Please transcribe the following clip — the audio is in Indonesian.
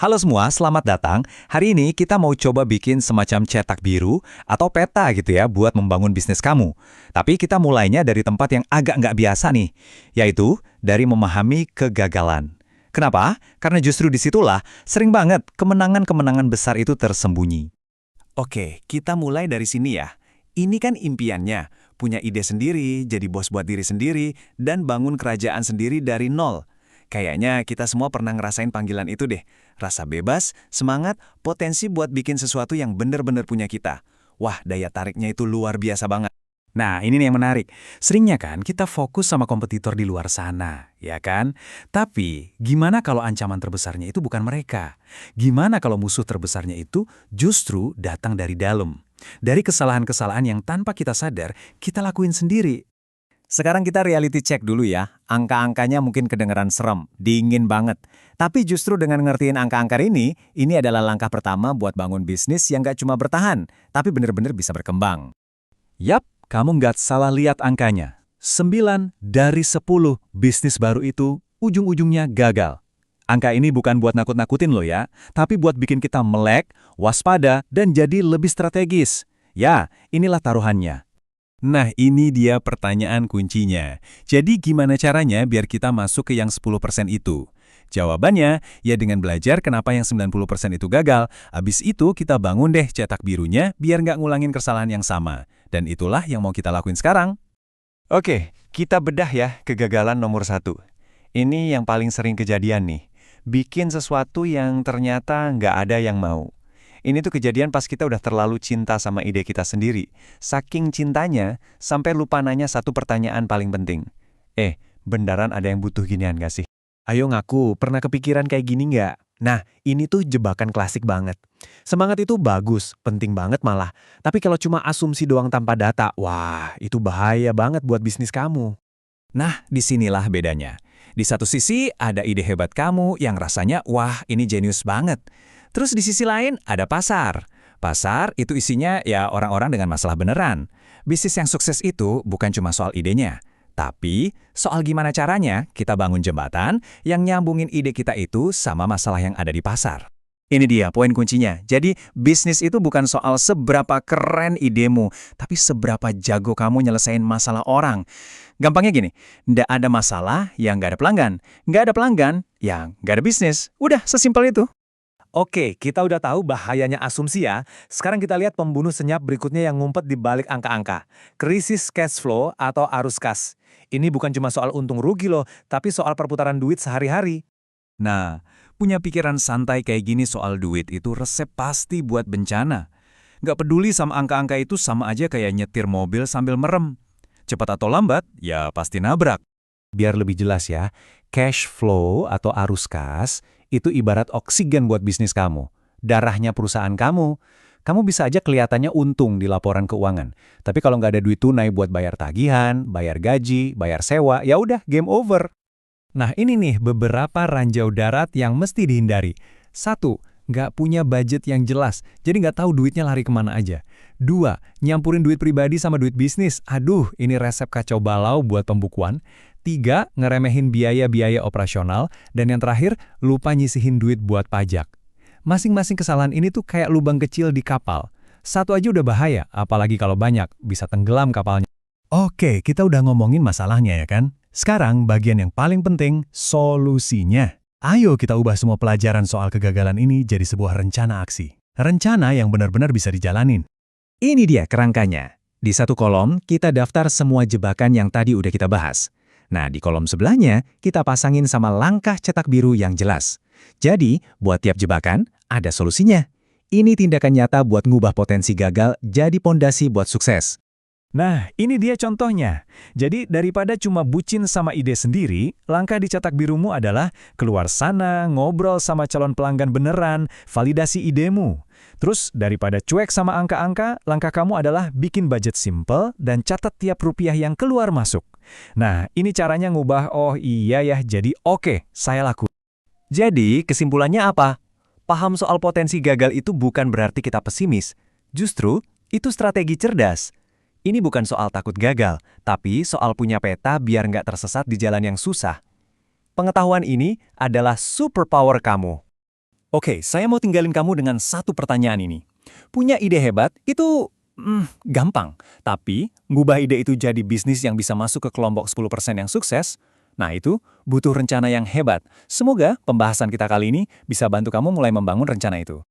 Halo semua, selamat datang. Hari ini kita mau coba bikin semacam cetak biru atau peta gitu ya buat membangun bisnis kamu. Tapi kita mulainya dari tempat yang agak nggak biasa nih, yaitu dari memahami kegagalan. Kenapa? Karena justru disitulah sering banget kemenangan-kemenangan besar itu tersembunyi. Oke, kita mulai dari sini ya. Ini kan impiannya, punya ide sendiri, jadi bos buat diri sendiri, dan bangun kerajaan sendiri dari nol. Kayaknya kita semua pernah ngerasain panggilan itu deh. Rasa bebas, semangat, potensi buat bikin sesuatu yang bener-bener punya kita. Wah, daya tariknya itu luar biasa banget. Nah, ini nih yang menarik. Seringnya kan kita fokus sama kompetitor di luar sana, ya kan? Tapi, gimana kalau ancaman terbesarnya itu bukan mereka? Gimana kalau musuh terbesarnya itu justru datang dari dalam? Dari kesalahan-kesalahan yang tanpa kita sadar, kita lakuin sendiri. Sekarang kita reality check dulu ya. Angka-angkanya mungkin kedengeran serem, dingin banget. Tapi justru dengan ngertiin angka-angka ini adalah langkah pertama buat bangun bisnis yang gak cuma bertahan, tapi bener-bener bisa berkembang. Yap, kamu nggak salah lihat angkanya. 9 dari 10 bisnis baru itu ujung-ujungnya gagal. Angka ini bukan buat nakut-nakutin loh ya, tapi buat bikin kita melek, waspada, dan jadi lebih strategis. Ya, inilah taruhannya. Nah, ini dia pertanyaan kuncinya. Jadi gimana caranya biar kita masuk ke yang 10% itu? Jawabannya, ya dengan belajar kenapa yang 90% itu gagal. Abis itu kita bangun deh cetak birunya biar nggak ngulangin kesalahan yang sama. Dan itulah yang mau kita lakuin sekarang. Oke, kita bedah ya kegagalan nomor 1. Ini yang paling sering kejadian nih. Bikin sesuatu yang ternyata nggak ada yang mau. Ini tuh kejadian pas kita udah terlalu cinta sama ide kita sendiri. Saking cintanya, sampai lupa nanya satu pertanyaan paling penting. Beneran ada yang butuh ginian gak sih? Ayo ngaku, pernah kepikiran kayak gini nggak? Nah, ini tuh jebakan klasik banget. Semangat itu bagus, penting banget malah. Tapi kalau cuma asumsi doang tanpa data, wah, itu bahaya banget buat bisnis kamu. Nah, disinilah bedanya. Di satu sisi ada ide hebat kamu yang rasanya, wah ini jenius banget. Terus di sisi lain ada pasar. Pasar itu isinya ya orang-orang dengan masalah beneran. Bisnis yang sukses itu bukan cuma soal idenya, tapi soal gimana caranya kita bangun jembatan yang nyambungin ide kita itu sama masalah yang ada di pasar. Ini dia poin kuncinya. Jadi bisnis itu bukan soal seberapa keren idemu, tapi seberapa jago kamu nyelesain masalah orang. Gampangnya gini, nggak ada masalah yang nggak ada pelanggan. Nggak ada pelanggan yang nggak ada bisnis. Udah, sesimpel itu. Oke, kita udah tahu bahayanya asumsi ya. Sekarang kita lihat pembunuh senyap berikutnya yang ngumpet di balik angka-angka. Krisis cash flow atau arus kas. Ini bukan cuma soal untung rugi loh, tapi soal perputaran duit sehari-hari. Nah, punya pikiran santai kayak gini soal duit itu resep pasti buat bencana. Nggak peduli sama angka-angka itu sama aja kayak nyetir mobil sambil merem. Cepat atau lambat, ya pasti nabrak. Biar lebih jelas ya, cash flow atau arus kas itu ibarat oksigen buat bisnis kamu. Darahnya perusahaan kamu. Kamu bisa aja kelihatannya untung di laporan keuangan. Tapi kalau nggak ada duit tunai buat bayar tagihan, bayar gaji, bayar sewa, ya udah game over. Nah ini nih beberapa ranjau darat yang mesti dihindari. 1. Nggak punya budget yang jelas, jadi nggak tahu duitnya lari kemana aja. 2. Nyampurin duit pribadi sama duit bisnis. Aduh, ini resep kacau balau buat pembukuan. 3. Ngeremehin biaya-biaya operasional. Dan yang terakhir, lupa nyisihin duit buat pajak. Masing-masing kesalahan ini tuh kayak lubang kecil di kapal. Satu aja udah bahaya, apalagi kalau banyak, bisa tenggelam kapalnya. Oke, kita udah ngomongin masalahnya ya kan? Sekarang bagian yang paling penting, solusinya. Ayo kita ubah semua pelajaran soal kegagalan ini jadi sebuah rencana aksi. Rencana yang benar-benar bisa dijalanin. Ini dia kerangkanya. Di satu kolom, kita daftar semua jebakan yang tadi udah kita bahas. Nah, di kolom sebelahnya, kita pasangin sama langkah cetak biru yang jelas. Jadi, buat tiap jebakan, ada solusinya. Ini tindakan nyata buat ngubah potensi gagal jadi pondasi buat sukses. Nah, ini dia contohnya. Jadi, daripada cuma bucin sama ide sendiri, langkah di cetak birumu adalah keluar sana, ngobrol sama calon pelanggan beneran, validasi idemu. Terus, daripada cuek sama angka-angka, langkah kamu adalah bikin budget simple dan catat tiap rupiah yang keluar masuk. Nah, ini caranya ngubah, oh iya ya, jadi oke, saya laku. Jadi, kesimpulannya apa? Paham soal potensi gagal itu bukan berarti kita pesimis. Justru, itu strategi cerdas. Ini bukan soal takut gagal, tapi soal punya peta biar nggak tersesat di jalan yang susah. Pengetahuan ini adalah superpower kamu. Oke, saya mau tinggalin kamu dengan satu pertanyaan ini. Punya ide hebat itu gampang, tapi ngubah ide itu jadi bisnis yang bisa masuk ke kelompok 10% yang sukses, nah itu butuh rencana yang hebat. Semoga pembahasan kita kali ini bisa bantu kamu mulai membangun rencana itu.